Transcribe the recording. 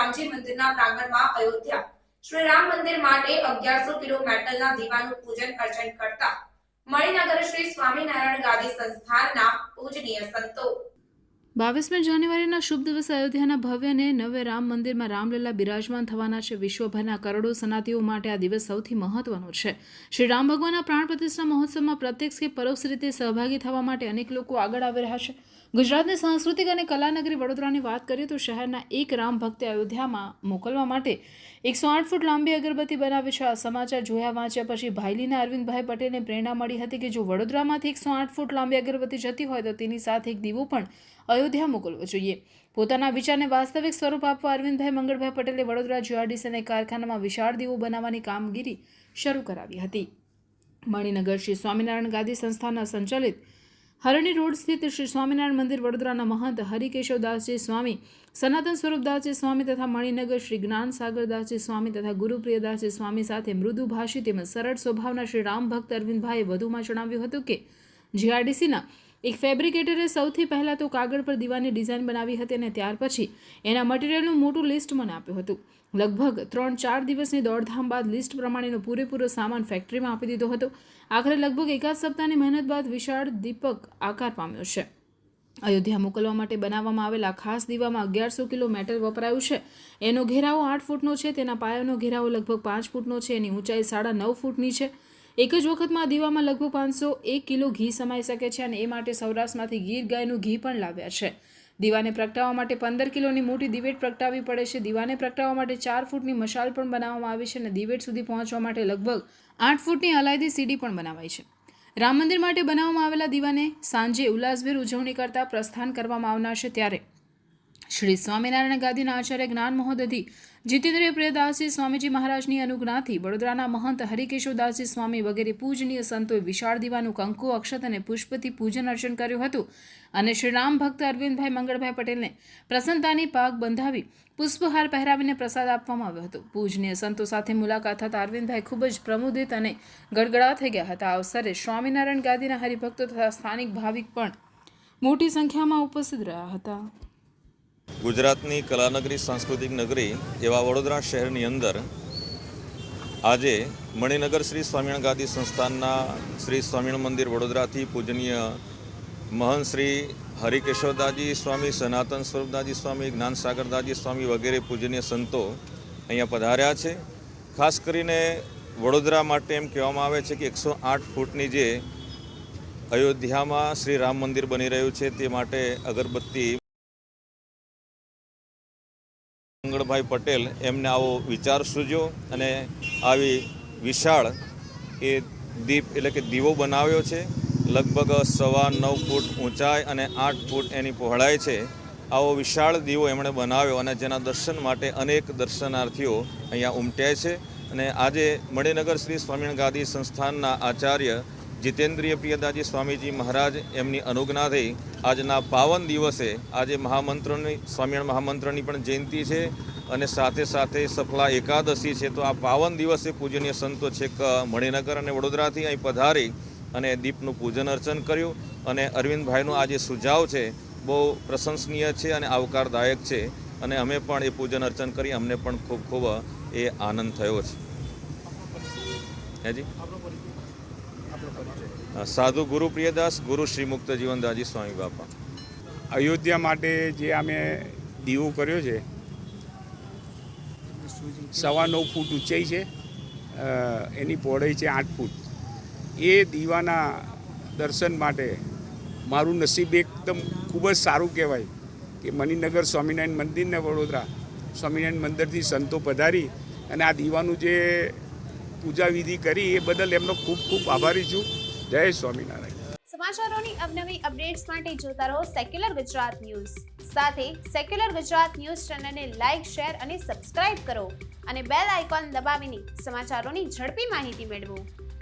રામજી મંદિરના પ્રાંગણમાં અયોધ્યા શ્રી રામ મંદિર માટે 1100 કિલો મેટલના દીવાનું પૂજન અર્ચન કરતા મણિનગર શ્રી સ્વામિનારાયણ ગાદી સંસ્થાનના પૂજનીય સંતો 22 જાન્યુઆરીના શુભ દિવસે અયોધ્યાના ભવ્ય અને નવે રામ મંદિરમાં રામલલ્લા બિરાજમાન થવાના છે. વિશ્વભરના કરોડો સનાતીઓ માટે આ દિવસ સૌથી મહત્વનો છે. શ્રી રામ ભગવાનના પ્રાણ પ્રતિષ્ઠા મહોત્સવમાં પ્રત્યક્ષ કે પરોક્ષ રીતે સહભાગી થવા માટે અનેક લોકો આગળ આવી રહ્યા છે. ગુજરાતની સાંસ્કૃતિક અને કલાનગરી વડોદરાની વાત કરીએ તો શહેરના એક રામ ભક્તે અયોધ્યામાં મોકલવા માટે 108 ફૂટ લાંબી અગરબત્તી બનાવી છે. આ સમાચાર જોયા વાંચ્યા પછી ભાઈલીના અરવિંદભાઈ પટેલને પ્રેરણા મળી હતી કે જો વડોદરામાંથી 108 ફૂટ લાંબી અગરબત્તી જતી હોય તો તેની સાથે એક દીવો પણ અયોધ્યા મોકલવો જોઈએ. પોતાના વિચારને વાસ્તવિક સ્વરૂપ આપવા અરવિંદભાઈ મંગળભાઈ પટેલે વડોદરા જીઆરડીસીના કારખાનામાં વિશાળ દીવો બનાવવાની કામગીરી શરૂ કરાવી હતી. મણિનગર શ્રી સ્વામિનારાયણ ગાદી સંસ્થાના સંચાલિત હરણી રોડ સ્થિત શ્રી સ્વામિનારાયણ મંદિર વડોદરાના મહંત હરિકેશવદાસજી સ્વામી, સનાતન સ્વરૂપદાસજી સ્વામી તથા મણિનગર શ્રી જ્ઞાન સાગરદાસજી સ્વામી તથા ગુરુપ્રિયદાસજી સ્વામી સાથે મૃદુભાષી તેમજ સરળ સ્વભાવના શ્રી રામ ભક્ત અરવિંદભાઈએ વધુમાં જણાવ્યું હતું કે જીઆરડીસીના એક ફેબ્રિકેટરે સૌથી પહેલાં તો કાગળ પર દીવાની ડિઝાઇન બનાવી હતી અને ત્યાર પછી એના મટીરિયલનું મોટું લિસ્ટ મને આપ્યું હતું. લગભગ 3-4 દિવસની દોડધામ બાદ લિસ્ટ પ્રમાણેનો પૂરેપૂરો સામાન ફેક્ટરીમાં આપી દીધો હતો. આખરે લગભગ એકાદ સપ્તાહની મહેનત બાદ વિશાળ દીપક આકાર પામ્યો છે. અયોધ્યા મોકલવા માટે બનાવવામાં આવેલા ખાસ દીવામાં 1100 કિલો મેટલ વપરાયું છે. એનો ઘેરાવો 8 ફૂટનો છે. તેના પાયાનો ઘેરાવો લગભગ 5 ફૂટનો છે. એની ઊંચાઈ 9.5 ફૂટની છે. એક જ વખતમાં આ દીવામાં લગભગ 501 કિલો ઘી સમાઈ શકે છે અને એ માટે સૌરાષ્ટ્રમાંથી ગીર ગાયનું ઘી પણ લાવ્યા છે. દીવાને પ્રગટાવવા માટે 15 કિલોની મોટી દિવેટ પ્રગટાવવી પડે છે. દીવાને પ્રગટાવવા માટે 4 ફૂટની મશાલ પણ બનાવવામાં આવી છે અને દિવેટ સુધી પહોંચવા માટે લગભગ 8 ફૂટની અલાયદી સીડી પણ બનાવાઈ છે. રામ મંદિર માટે બનાવવામાં આવેલા દીવાને સાંજે ઉલ્લાસભેર ઉજવણી કરતા પ્રસ્થાન કરવામાં આવનાર છે. ત્યારે શ્રી સ્વામિનારાયણ ગાદીના આચાર્ય જ્ઞાન મહોદધિ જીતેન્દ્રિય પ્રિયદાસજી સ્વામીજી મહારાજની અનુજ્ઞાથી વડોદરાના મહંત હરિકેશવદાસજી સ્વામી વગેરે પૂજનીય સંતોએ વિશાળ દીવાનું કંકુ, અક્ષત અને પુષ્પથી પૂજન અર્ચન કર્યું હતું અને શ્રી રામ ભક્ત અરવિંદભાઈ મંગળભાઈ પટેલને પ્રસન્નતાની પાગ બંધાવી પુષ્પહાર પહેરાવીને પ્રસાદ આપવામાં આવ્યો હતો. પૂજનીય સંતો સાથે મુલાકાત થતા અરવિંદભાઈ ખૂબ જ પ્રમોદિત અને ગડગડા થઈ ગયા હતા. આ અવસરે સ્વામિનારાયણ ગાદીના હરિભક્તો તથા સ્થાનિક ભાવિક પણ મોટી સંખ્યામાં ઉપસ્થિત રહ્યા હતા. ગુજરાતની કલાનગરી, સાંસ્કૃતિક નગરી એવા વડોદરા શહેરની અંદર આજે મણિનગર શ્રી સ્વામિનારાયણ ગાદી સંસ્થાનના શ્રી સ્વામિનારાયણ મંદિર વડોદરાથી પૂજનીય મહંત શ્રી હરિકેશવદાસજી સ્વામી, સનાતન સ્વરૂપદાસજી સ્વામી, જ્ઞાન સાગરદાસજી સ્વામી વગેરે પૂજનીય સંતો અહીંયા પધાર્યા છે. ખાસ કરીને વડોદરા માટે એમ કહેવામાં આવે છે કે 108 ફૂટની જે અયોધ્યામાં શ્રી રામ મંદિર બની રહ્યું છે તે માટે અગરબત્તી મંગળભાઈ પટેલ એમને આવો વિચાર સૂઝ્યો અને આવી વિશાળ એ દીપ એટલે કે દીવો બનાવ્યો છે. લગભગ 9.25 ફૂટ ઊંચાઈ અને 8 ફૂટ એની પહોળાઈ છે. આવો વિશાળ દીવો એમણે બનાવ્યો અને જેના દર્શન માટે અનેક દર્શનાર્થીઓ અહીંયા ઉમટ્યા છે. અને આજે મણિનગર શ્રી સ્વામિનારાયણ ગાદી સંસ્થાનના આચાર્ય જીતેન્દ્રિય પ્રિયદાસજી સ્વામીજી મહારાજ એમની અનુજ્ઞાથી આજના પાવન દિવસે આજે સ્વામિનારાયણ મહામંત્રની પણ જયંતિ છે અને સાથે સાથે સફલા એકાદશી છે. તો આ પાવન દિવસે પૂજનીય સંતો છેક મણિનગર અને વડોદરાથી અહીં પધારી અને દીપનું પૂજન અર્ચન કર્યું અને અરવિંદભાઈનો આ જે સુઝાવ છે બહુ પ્રશંસનીય છે અને આવકારદાયક છે અને અમે પણ એ પૂજન અર્ચન કરી અમને પણ ખૂબ ખૂબ એ આનંદ થયો છે. હેજી સાધુ ગુરુ પ્રિયદાસ, ગુરુ શ્રી મુક્ત જીવનદાસજી સ્વામી બાપા. અયોધ્યા માટે જે અમે દીવો કર્યો છે 9.25 ફૂટ ઊંચાઈ છે, એની પહોળાઈ છે 8 ફૂટ. એ દીવાના દર્શન માટે મારું નસીબ એકદમ ખૂબ જ સારું કહેવાય કે મણિનગર સ્વામિનારાયણ મંદિરને વડોદરા સ્વામિનારાયણ મંદિરથી સંતો પધારી અને આ દીવાનું જે પૂજા વિધિ કરી એ બદલ એમનો ખૂબ ખૂબ આભારી છું. જય સ્વામિનારાયણ. સમાચારોની અવનવી અપડેટ્સ માટે જોતા રહો સેક્યુલર ગુજરાત ન્યૂઝ. સાથે સેક્યુલર ગુજરાત ન્યૂઝ ચેનલને લાઇક, શેર અને સબસ્ક્રાઇબ કરો અને બેલ આઇકોન દબાવીને સમાચારોની ઝડપી માહિતી મેળવો.